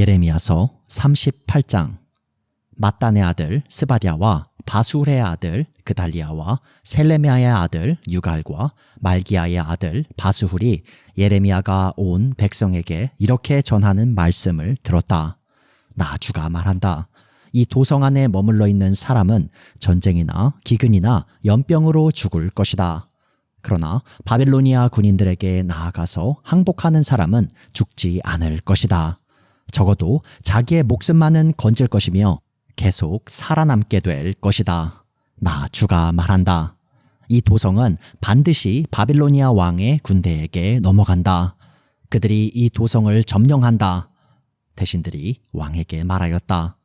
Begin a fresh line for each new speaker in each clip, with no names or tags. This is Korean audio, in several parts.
예레미야서 38장. 맏단의 아들 스바랴와 바술의 아들 그달리아와 셀레미야의 아들 유갈과 말기야의 아들 바스훌이 예레미야가 온 백성에게 이렇게 전하는 말씀을 들었다. 나 주가 말한다. 이 도성 안에 머물러 있는 사람은 전쟁이나 기근이나 연병으로 죽을 것이다. 그러나 바빌로니아 군인들에게 나아가서 항복하는 사람은 죽지 않을 것이다. 적어도 자기의 목숨만은 건질 것이며 계속 살아남게 될 것이다. 나 주가 말한다. 이 도성은 반드시 바빌로니아 왕의 군대에게 넘어간다. 그들이 이 도성을 점령한다. 대신들이 왕에게 말하였다.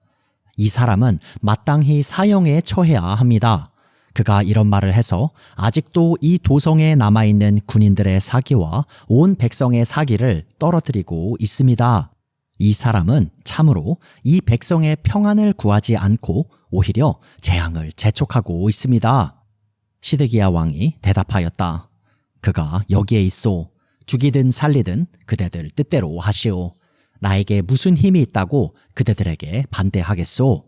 이 사람은 마땅히 사형에 처해야 합니다. 그가 이런 말을 해서 아직도 이 도성에 남아있는 군인들의 사기와 온 백성의 사기를 떨어뜨리고 있습니다. 이 사람은 참으로 이 백성의 평안을 구하지 않고 오히려 재앙을 재촉하고 있습니다. 시드기야 왕이 대답하였다. 그가 여기에 있소. 죽이든 살리든 그대들 뜻대로 하시오. 나에게 무슨 힘이 있다고 그대들에게 반대하겠소.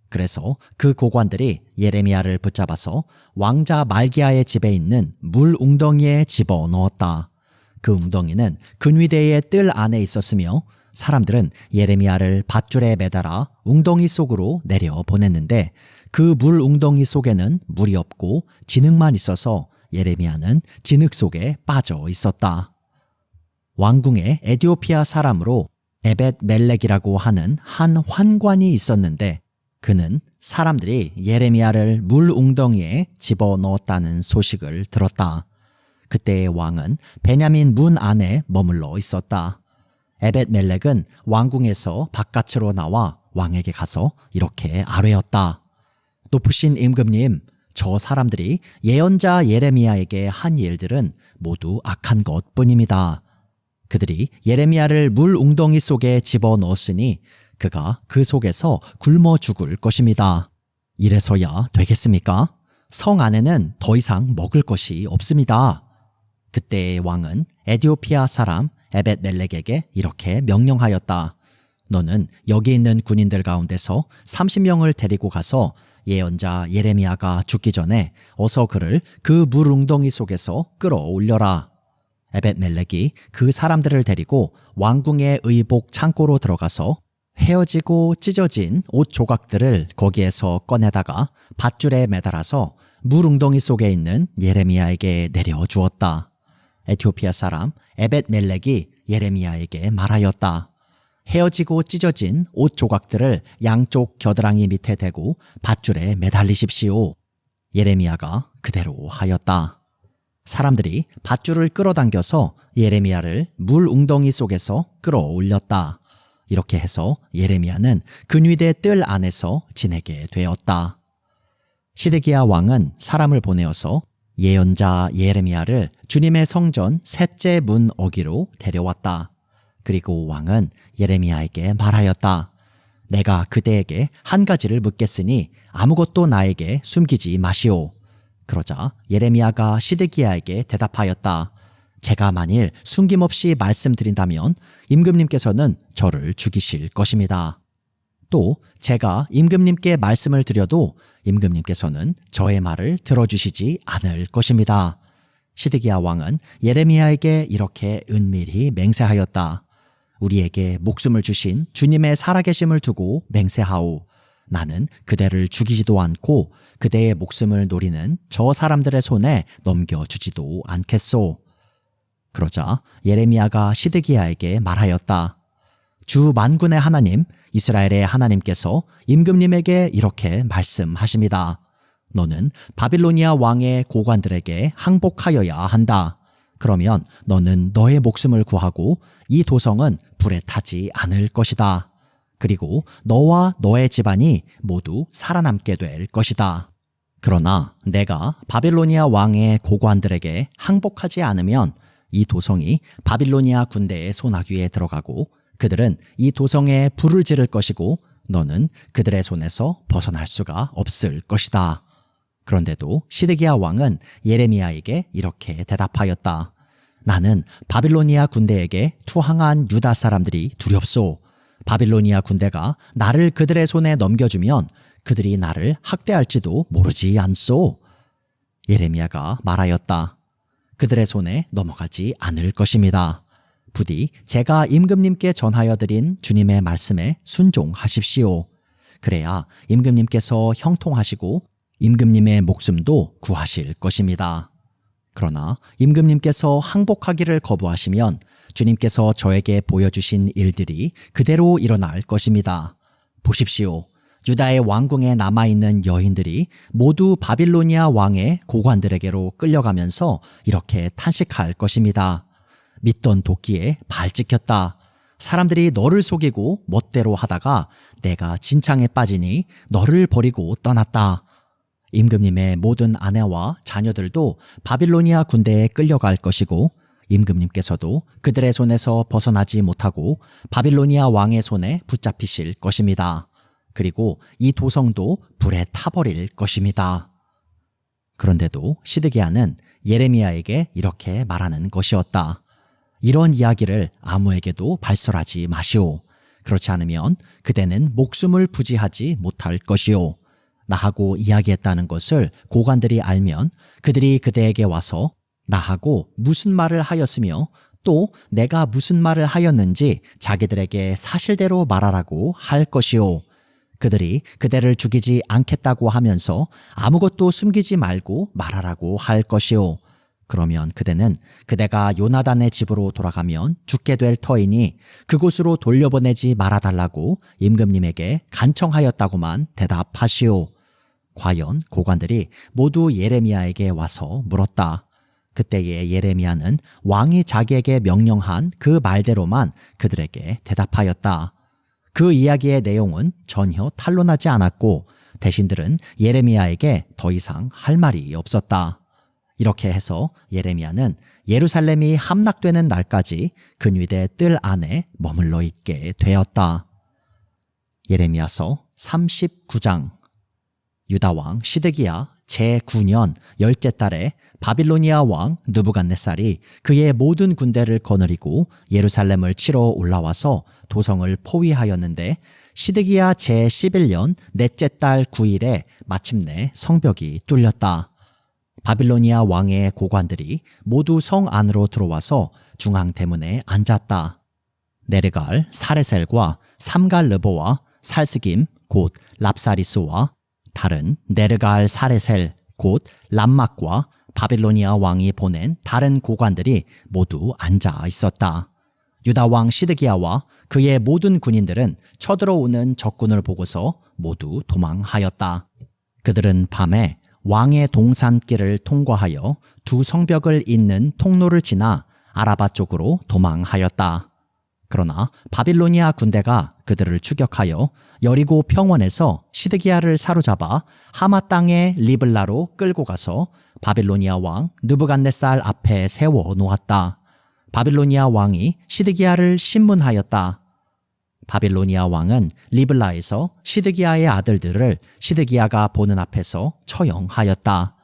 그래서 그 고관들이 예레미야를 붙잡아서 왕자 말기야의 집에 있는 물 웅덩이에 집어넣었다. 그 웅덩이는 근위대의 뜰 안에 있었으며 사람들은 예레미야를 밧줄에 매달아 웅덩이 속으로 내려 보냈는데 그 물 웅덩이 속에는 물이 없고 진흙만 있어서 예레미야는 진흙 속에 빠져 있었다. 왕궁에 에디오피아 사람으로 에벳 멜렉이라고 하는 한 환관이 있었는데 그는 사람들이 예레미야를 물 웅덩이에 집어넣었다는 소식을 들었다. 그때의 왕은 베냐민 문 안에 머물러 있었다. 에벳 멜렉은 왕궁에서 바깥으로 나와 왕에게 가서 이렇게 아뢰었다. 높으신 임금님, 저 사람들이 예언자 예레미야에게 한 일들은 모두 악한 것뿐입니다. 그들이 예레미야를 물 웅덩이 속에 집어넣었으니 그가 그 속에서 굶어 죽을 것입니다. 이래서야 되겠습니까? 성 안에는 더 이상 먹을 것이 없습니다. 그때 왕은 에디오피아 사람 에벳 멜렉에게 이렇게 명령하였다. 너는 여기 있는 군인들 가운데서 30명을 데리고 가서 예언자 예레미야가 죽기 전에 어서 그를 그 물 웅덩이 속에서 끌어올려라. 에벳 멜렉이 그 사람들을 데리고 왕궁의 의복 창고로 들어가서 헤어지고 찢어진 옷 조각들을 거기에서 꺼내다가 밧줄에 매달아서 물 웅덩이 속에 있는 예레미야에게 내려주었다. 에티오피아 사람 에벳 멜렉이 예레미야에게 말하였다. 헤어지고 찢어진 옷 조각들을 양쪽 겨드랑이 밑에 대고 밧줄에 매달리십시오. 예레미야가 그대로 하였다. 사람들이 밧줄을 끌어당겨서 예레미야를 물 웅덩이 속에서 끌어올렸다. 이렇게 해서 예레미야는 근위대 뜰 안에서 지내게 되었다. 시드기야 왕은 사람을 보내어서 예언자 예레미야를 주님의 성전 셋째 문 어귀로 데려왔다. 그리고 왕은 예레미야에게 말하였다. 내가 그대에게 한 가지를 묻겠으니 아무것도 나에게 숨기지 마시오. 그러자 예레미야가 시드기야에게 대답하였다. 제가 만일 숨김없이 말씀드린다면 임금님께서는 저를 죽이실 것입니다. 또 제가 임금님께 말씀을 드려도 임금님께서는 저의 말을 들어주시지 않을 것입니다. 시드기야 왕은 예레미야에게 이렇게 은밀히 맹세하였다. 우리에게 목숨을 주신 주님의 살아계심을 두고 맹세하오. 나는 그대를 죽이지도 않고 그대의 목숨을 노리는 저 사람들의 손에 넘겨주지도 않겠소. 그러자 예레미야가 시드기야에게 말하였다. 주 만군의 하나님 이스라엘의 하나님께서 임금님에게 이렇게 말씀하십니다. 너는 바빌로니아 왕의 고관들에게 항복하여야 한다. 그러면 너는 너의 목숨을 구하고 이 도성은 불에 타지 않을 것이다. 그리고 너와 너의 집안이 모두 살아남게 될 것이다. 그러나 내가 바빌로니아 왕의 고관들에게 항복하지 않으면 이 도성이 바빌로니아 군대의 소나귀에 들어가고 그들은 이 도성에 불을 지를 것이고 너는 그들의 손에서 벗어날 수가 없을 것이다. 그런데도 시드기야 왕은 예레미야에게 이렇게 대답하였다. 나는 바빌로니아 군대에게 투항한 유다 사람들이 두렵소. 바빌로니아 군대가 나를 그들의 손에 넘겨주면 그들이 나를 학대할지도 모르지 않소. 예레미야가 말하였다. 그들의 손에 넘어가지 않을 것입니다. 부디 제가 임금님께 전하여 드린 주님의 말씀에 순종하십시오. 그래야 임금님께서 형통하시고 임금님의 목숨도 구하실 것입니다. 그러나 임금님께서 항복하기를 거부하시면 주님께서 저에게 보여주신 일들이 그대로 일어날 것입니다. 보십시오. 유다의 왕궁에 남아있는 여인들이 모두 바빌로니아 왕의 고관들에게로 끌려가면서 이렇게 탄식할 것입니다. 믿던 도끼에 발 찍혔다. 사람들이 너를 속이고 멋대로 하다가 내가 진창에 빠지니 너를 버리고 떠났다. 임금님의 모든 아내와 자녀들도 바빌로니아 군대에 끌려갈 것이고 임금님께서도 그들의 손에서 벗어나지 못하고 바빌로니아 왕의 손에 붙잡히실 것입니다. 그리고 이 도성도 불에 타버릴 것입니다. 그런데도 시드기야는 예레미야에게 이렇게 말하는 것이었다. 이런 이야기를 아무에게도 발설하지 마시오. 그렇지 않으면 그대는 목숨을 부지하지 못할 것이오. 나하고 이야기했다는 것을 고관들이 알면 그들이 그대에게 와서 나하고 무슨 말을 하였으며 또 내가 무슨 말을 하였는지 자기들에게 사실대로 말하라고 할 것이오. 그들이 그대를 죽이지 않겠다고 하면서 아무것도 숨기지 말고 말하라고 할 것이오. 그러면 그대는 그대가 요나단의 집으로 돌아가면 죽게 될 터이니 그곳으로 돌려보내지 말아달라고 임금님에게 간청하였다고만 대답하시오. 과연 고관들이 모두 예레미야에게 와서 물었다. 그때에 예레미야는 왕이 자기에게 명령한 그 말대로만 그들에게 대답하였다. 그 이야기의 내용은 전혀 탄로나지 않았고 대신들은 예레미야에게 더 이상 할 말이 없었다. 이렇게 해서 예레미야는 예루살렘이 함락되는 날까지 근위대 뜰 안에 머물러 있게 되었다. 예레미야서 39장. 유다왕 시드기야 제9년 10째 달에 바빌로니아 왕 느부갓네살이 그의 모든 군대를 거느리고 예루살렘을 치러 올라와서 도성을 포위하였는데 시드기야 제11년 넷째 달 9일에 마침내 성벽이 뚫렸다. 바빌로니아 왕의 고관들이 모두 성 안으로 들어와서 중앙대문에 앉았다. 네르갈 사레셀과 삼갈르보와 살스김 곧 랍사리스와 다른 네르갈 사레셀 곧 람막과 바빌로니아 왕이 보낸 다른 고관들이 모두 앉아 있었다. 유다 왕 시드기야와 그의 모든 군인들은 쳐들어오는 적군을 보고서 모두 도망하였다. 그들은 밤에 왕의 동산길을 통과하여 두 성벽을 잇는 통로를 지나 아라바 쪽으로 도망하였다. 그러나 바빌로니아 군대가 그들을 추격하여 여리고 평원에서 시드기야를 사로잡아 하마 땅의 리블라로 끌고 가서 바빌로니아 왕 느부갓네살 앞에 세워 놓았다. 바빌로니아 왕이 시드기야를 신문하였다. 바빌로니아 왕은 리블라에서 시드기야의 아들들을 시드기야가 보는 앞에서 처형하였다.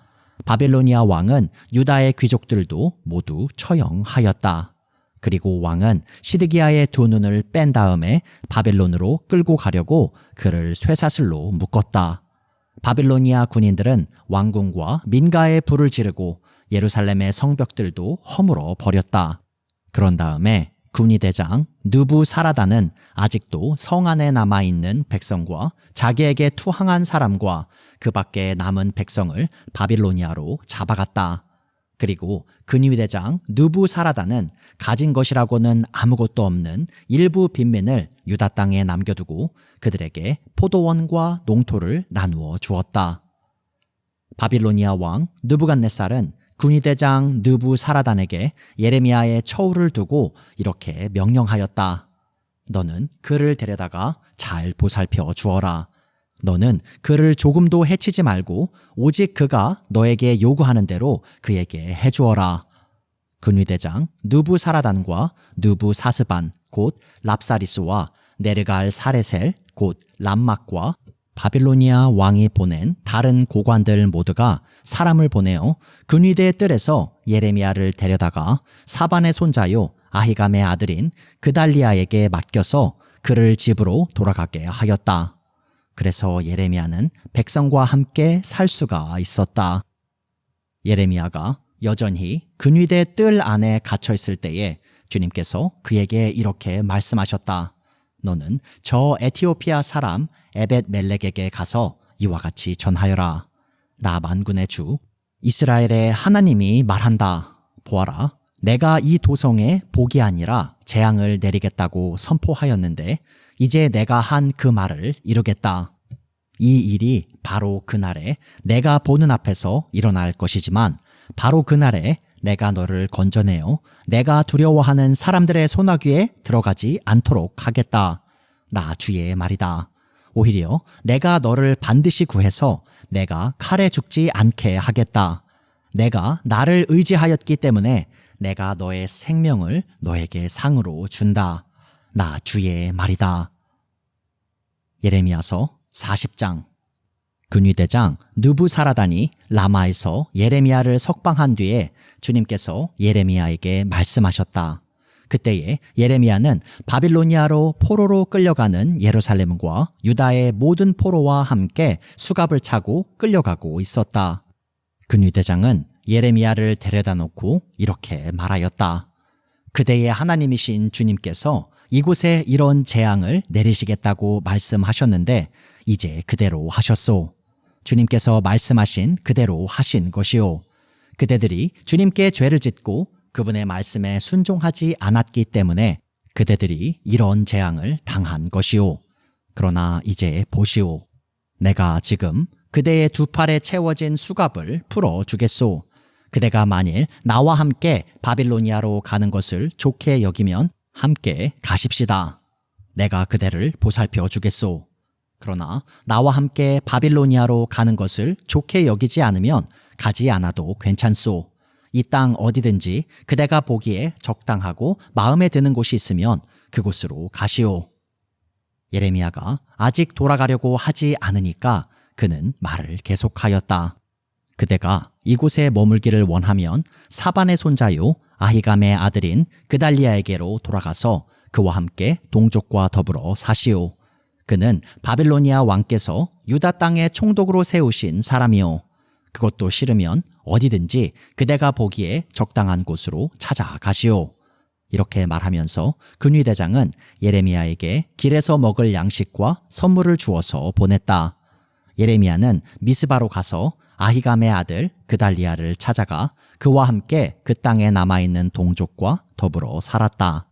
바빌로니아 왕은 유다의 귀족들도 모두 처형하였다. 그리고 왕은 시드기야의 두 눈을 뺀 다음에 바벨론으로 끌고 가려고 그를 쇠사슬로 묶었다. 바빌로니아 군인들은 왕궁과 민가에 불을 지르고 예루살렘의 성벽들도 허물어 버렸다. 그런 다음에 군의대장 느부사라단은 아직도 성 안에 남아있는 백성과 자기에게 투항한 사람과 그 밖에 남은 백성을 바빌로니아로 잡아갔다. 그리고 근위대장 느부사라단은 가진 것이라고는 아무것도 없는 일부 빈민을 유다 땅에 남겨두고 그들에게 포도원과 농토를 나누어 주었다. 바빌로니아 왕 느부갓네살은 군의대장 느부사라단에게 예레미야의 처우를 두고 이렇게 명령하였다. 너는 그를 데려다가 잘 보살펴 주어라. 너는 그를 조금도 해치지 말고 오직 그가 너에게 요구하는 대로 그에게 해주어라. 근위대장 느부사라단과 느부사스반 곧 랍사리스와 네르갈 사레셀 곧 람막과 바빌로니아 왕이 보낸 다른 고관들 모두가 사람을 보내어 근위대 뜰에서 예레미야를 데려다가 사반의 손자요 아히감의 아들인 그달리아에게 맡겨서 그를 집으로 돌아가게 하였다. 그래서 예레미야는 백성과 함께 살 수가 있었다. 예레미야가 여전히 근위대 뜰 안에 갇혀 있을 때에 주님께서 그에게 이렇게 말씀하셨다. 너는 저 에티오피아 사람 에벳멜렉에게 가서 이와 같이 전하여라. 나 만군의 주 이스라엘의 하나님이 말한다. 보아라, 내가 이 도성에 복이 아니라 재앙을 내리겠다고 선포하였는데 이제 내가 한 그 말을 이루겠다. 이 일이 바로 그날에 내가 보는 앞에서 일어날 것이지만 바로 그날에 내가 너를 건져내어 내가 두려워하는 사람들의 소나귀에 들어가지 않도록 하겠다. 나 주의 말이다. 오히려 내가 너를 반드시 구해서 내가 칼에 죽지 않게 하겠다. 내가 나를 의지하였기 때문에 내가 너의 생명을 너에게 상으로 준다. 나 주의 말이다. 예레미야서 40장. 근위대장 느부사라단이 라마에서 예레미야를 석방한 뒤에 주님께서 예레미야에게 말씀하셨다. 그때에 예레미야는 바빌로니아로 포로로 끌려가는 예루살렘과 유다의 모든 포로와 함께 수갑을 차고 끌려가고 있었다. 근위대장은 예레미야를 데려다 놓고 이렇게 말하였다. 그대의 하나님이신 주님께서 이곳에 이런 재앙을 내리시겠다고 말씀하셨는데 이제 그대로 하셨소. 주님께서 말씀하신 그대로 하신 것이요. 그대들이 주님께 죄를 짓고 그분의 말씀에 순종하지 않았기 때문에 그대들이 이런 재앙을 당한 것이요. 그러나 이제 보시오. 내가 지금 그대의 두 팔에 채워진 수갑을 풀어주겠소. 그대가 만일 나와 함께 바빌로니아로 가는 것을 좋게 여기면 함께 가십시다. 내가 그대를 보살펴 주겠소. 그러나 나와 함께 바빌로니아로 가는 것을 좋게 여기지 않으면 가지 않아도 괜찮소. 이 땅 어디든지 그대가 보기에 적당하고 마음에 드는 곳이 있으면 그곳으로 가시오. 예레미야가 아직 돌아가려고 하지 않으니까 그는 말을 계속하였다. 그대가 이곳에 머물기를 원하면 사반의 손자요 아히감의 아들인 그달리아에게로 돌아가서 그와 함께 동족과 더불어 사시오. 그는 바빌로니아 왕께서 유다 땅에 총독으로 세우신 사람이요. 그것도 싫으면 어디든지 그대가 보기에 적당한 곳으로 찾아가시오. 이렇게 말하면서 근위대장은 예레미야에게 길에서 먹을 양식과 선물을 주어서 보냈다. 예레미야는 미스바로 가서 아히감의 아들 그달리아를 찾아가 그와 함께 그 땅에 남아있는 동족과 더불어 살았다.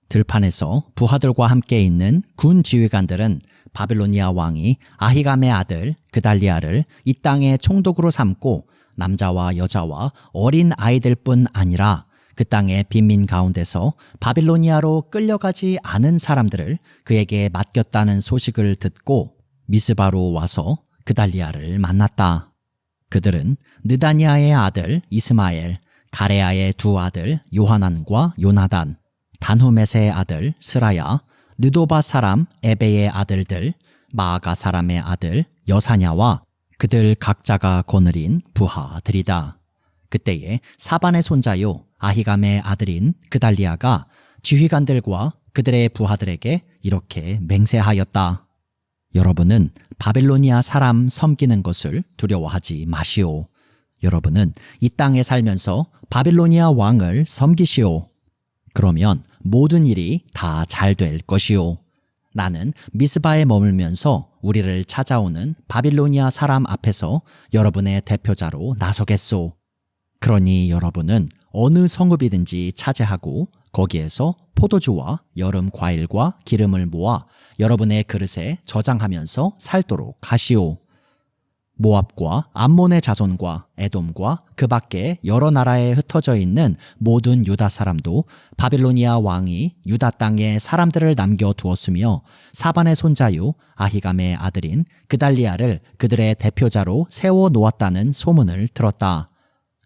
들판에서 부하들과 함께 있는 군 지휘관들은 바빌로니아 왕이 아히감의 아들 그달리아를 이 땅의 총독으로 삼고 남자와 여자와 어린 아이들뿐 아니라 그 땅의 빈민 가운데서 바빌로니아로 끌려가지 않은 사람들을 그에게 맡겼다는 소식을 듣고 미스바로 와서 그달리아를 만났다. 그들은 느다니아의 아들 이스마엘, 가레아의 두 아들 요하난과 요나단, 단후메세의 아들 스라야, 느도바 사람 에베의 아들들, 마아가 사람의 아들 여사냐와 그들 각자가 거느린 부하들이다. 그때에 사반의 손자요 아히감의 아들인 그달리아가 지휘관들과 그들의 부하들에게 이렇게 맹세하였다. 여러분은 바빌로니아 사람 섬기는 것을 두려워하지 마시오. 여러분은 이 땅에 살면서 바빌로니아 왕을 섬기시오. 그러면 모든 일이 다 잘 될 것이오. 나는 미스바에 머물면서 우리를 찾아오는 바빌로니아 사람 앞에서 여러분의 대표자로 나서겠소. 그러니 여러분은 어느 성읍이든지 차지하고 거기에서 포도주와 여름 과일과 기름을 모아 여러분의 그릇에 저장하면서 살도록 하시오. 모압과 암몬의 자손과 에돔과 그 밖에 여러 나라에 흩어져 있는 모든 유다 사람도 바빌로니아 왕이 유다 땅에 사람들을 남겨두었으며 사반의 손자요 아히감의 아들인 그달리아를 그들의 대표자로 세워 놓았다는 소문을 들었다.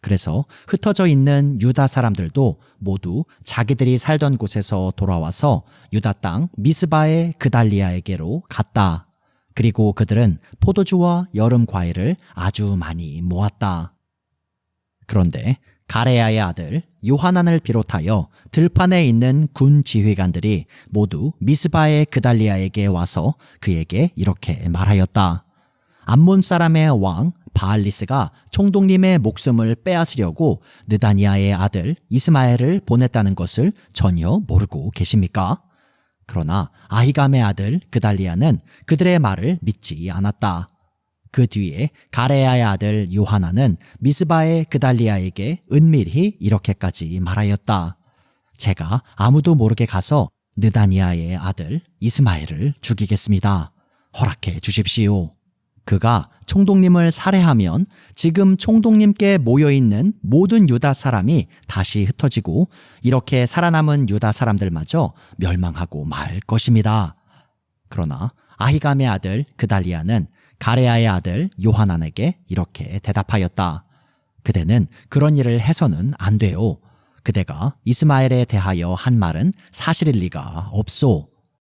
그래서 흩어져 있는 유다 사람들도 모두 자기들이 살던 곳에서 돌아와서 유다 땅 미스바의 그달리아에게로 갔다. 그리고 그들은 포도주와 여름 과일을 아주 많이 모았다. 그런데 가레야의 아들 요하난을 비롯하여 들판에 있는 군 지휘관들이 모두 미스바의 그달리아에게 와서 그에게 이렇게 말하였다. 암몬 사람의 왕 바알리스가 총독님의 목숨을 빼앗으려고 느다니아의 아들 이스마엘을 보냈다는 것을 전혀 모르고 계십니까? 그러나 아히감의 아들 그달리아는 그들의 말을 믿지 않았다. 그 뒤에 가레야의 아들 요하나는 미스바의 그달리아에게 은밀히 이렇게까지 말하였다. 제가 아무도 모르게 가서 느다니아의 아들 이스마엘을 죽이겠습니다. 허락해 주십시오. 그가 총독님을 살해하면 지금 총독님께 모여있는 모든 유다 사람이 다시 흩어지고 이렇게 살아남은 유다 사람들마저 멸망하고 말 것입니다. 그러나 아히감의 아들 그달리아는 가레야의 아들 요하난에게 이렇게 대답하였다. 그대는 그런 일을 해서는 안 돼요. 그대가 이스마엘에 대하여 한 말은 사실일 리가 없소.